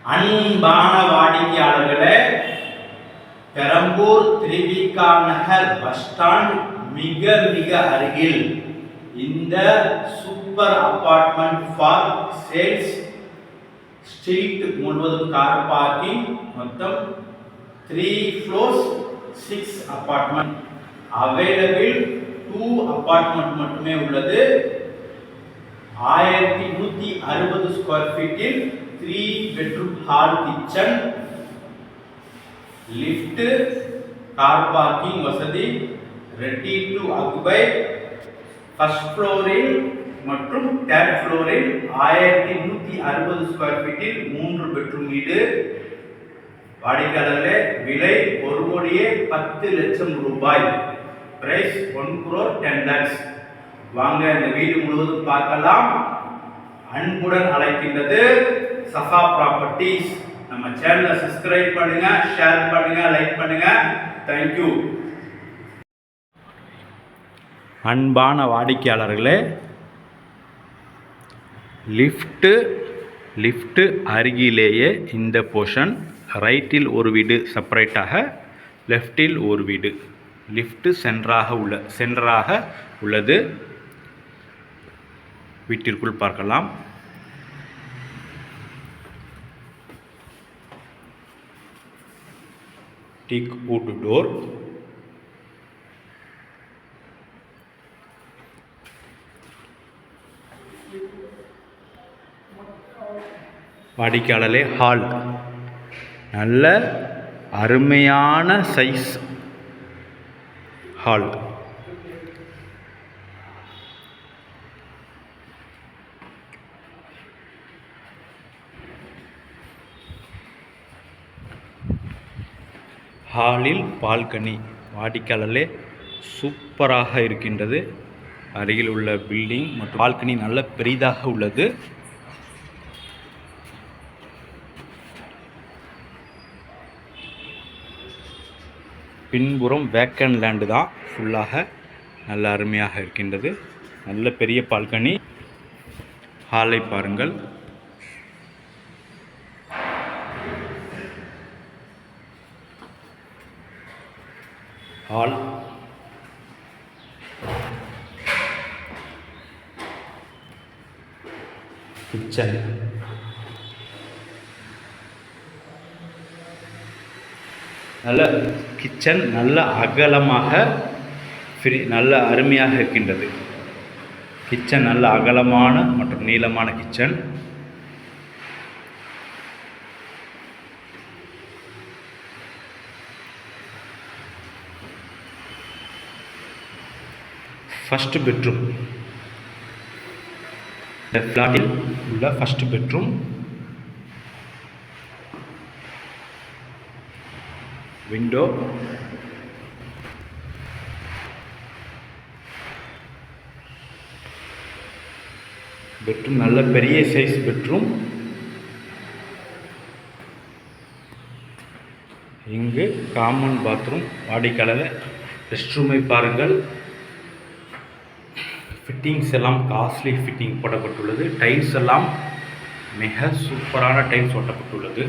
அன்பான வாடிக்கையாளர்களே, பெரம்பூர் திருவிகா நகர் bus stand மிக மிக அருகில் இந்த super apartment for sales. Street முழுவதும் கார் பார்க்கிங், மொத்தம் 3 floors 6 அபார்ட்மெண்ட் அவைலபிள். 2 அபார்ட்மெண்ட் மட்டுமே உள்ளது. 1160 ஸ்கொயர் ஃபீட்டில் 3 bedroom hall, kitchen, lift, car parking வசதி, ரெடி டு ஆக்குபை. ஃபர்ஸ்ட் ஃப்ளோரில் மற்றும் தேர்ட் ஃப்ளோரில் 1160 ஸ்கொயர் ஃபீட்டில் 3 பெட்ரூம் வீடு. வாடிக்கையாளர்களே, விலை 1,10,00,000 ரூபாய். Price 1,10 lakhs. வாங்க இந்த வீடு முழுவதும் பார்க்கலாம். அன்புடன் அழைக்கின்றது சஃபா ப்ராப்பர்ட்டிஸ். நம்ம சேனலை சப்ஸ்கிரைப் பண்ணுங்க, ஷேர் பண்ணுங்க, லைக் பண்ணுங்க. தேங்க்யூ. அன்பான வாடிக்கையாளர்களே, லிஃப்ட் அருகிலேயே இந்த போர்ஷன். ரைட்டில் ஒரு வீடு செப்பரேட்டாக, லெஃப்டில் ஒரு வீடு. லிஃப்ட் சென்டராக உள்ளது. வீட்டிற்குள் பார்க்கலாம். Teak wood door. வாடிக்கையாளரே, ஹால் நல்ல அருமையான சைஸ் ஹால். ஹாலில் பால்கனி. வாடிக்கையாளரே, சூப்பராக இருக்கின்றது. அருகில் உள்ள பில்டிங் மற்றும் பால்கனி நல்ல பெரிதாக உள்ளது. பின்புறம் வேக்கன் லேண்டு தான், ஃபுல்லாக நல்ல அருமையாக இருக்கின்றது. நல்ல பெரிய பால்கனி. ஹாலை பாருங்கள். ஹால், கிச்சன், நல்ல கிச்சன், நல்ல அகலமாக நல்ல அருமையாக இருக்கின்றது. கிச்சன் நல்ல அகலமான மற்றும் நீளமான கிச்சன். First bedroom. இந்த ஃப்ளாட்டில் உள்ள ஃபர்ஸ்ட் பெட்ரூம். விண்டோ, பெட்ரூம் நல்ல பெரிய சைஸ் பெட்ரூம். இங்கு காமன் பாத்ரூம். வாடிக்கையாளர், ரெஸ்ட் ரூமை பாருங்கள். ஃபிட்டிங்ஸ் எல்லாம் காஸ்ட்லி ஃபிட்டிங் போடப்பட்டுள்ளது. டைல்ஸ் எல்லாம் மிக சூப்பரான டைல்ஸ் ஓட்டப்பட்டுள்ளது.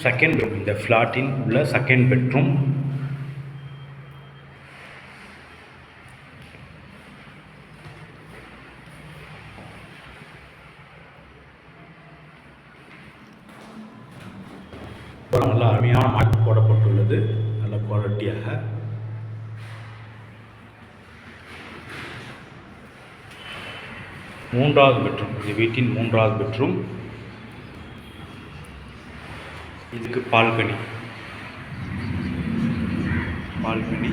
Second bedroom. இந்த ஃப்ளாட்டின் உள்ள செகண்ட் பெட்ரூம். நல்ல அருமையான மாட்டு போடப்பட்டுள்ளது, நல்ல குவாலிட்டியாக. மூன்றாவது பெட்ரூம். இந்த வீட்டின் மூன்றாவது பெட்ரூம். இதுக்கு balcony. Balcony,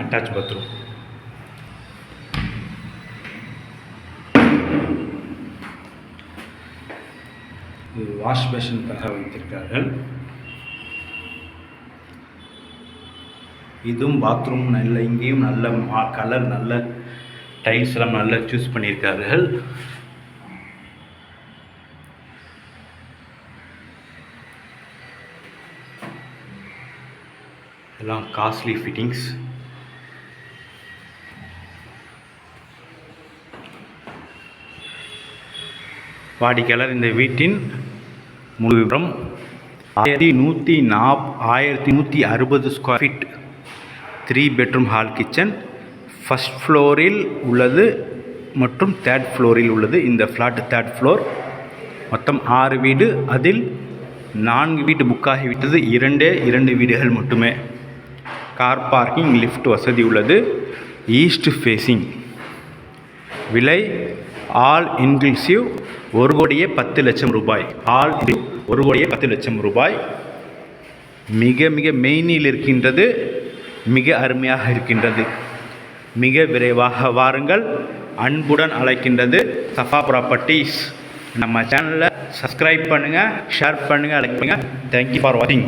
attach bathroom. Wash பேஷனுக்காக வைத்திருக்கிறார்கள். இதுவும் பாத்ரூம் நல்ல, இங்கேயும் நல்ல கலர், நல்ல டைல்ஸ் எல்லாம் நல்லா சூஸ் பண்ணியிருக்கார்கள். எல்லாம் காஸ்ட்லி ஃபிட்டிங்ஸ். வாடிக்கையாளர் இந்த வீட்டின் முழு விவரம் 1160 square feet, 3 bedroom hall kitchen, first ஃப்ளோரில் உள்ளது மற்றும் தேர்ட் ஃப்ளோரில் உள்ளது. இந்த ஃப்ளாட் தேர்ட் ஃப்ளோர். மொத்தம் 6 வீடு, அதில் 4 வீடு புக்காகிவிட்டது, 2 வீடுகள் மட்டுமே. கார் பார்க்கிங், லிஃப்ட் வசதி உள்ளது. East facing. விலை ஆல் இன்க்ளூசிவ் 1,10,00,000 ரூபாய். ஆல் 1,10,00,000 ரூபாய். மிக மிக மெயினில் இருக்கின்றது, மிக அருமையாக இருக்கின்றது. மிக விரைவாக வாருங்கள், அன்புடன் அழைக்கின்றது சஃபா ப்ராப்பர்ட்டிஸ். நம்ம சேனலை சப்ஸ்கிரைப் பண்ணுங்கள், ஷேர் பண்ணுங்கள், லைக் பண்ணுங்கள். தேங்க்யூ ஃபார் வாட்சிங்.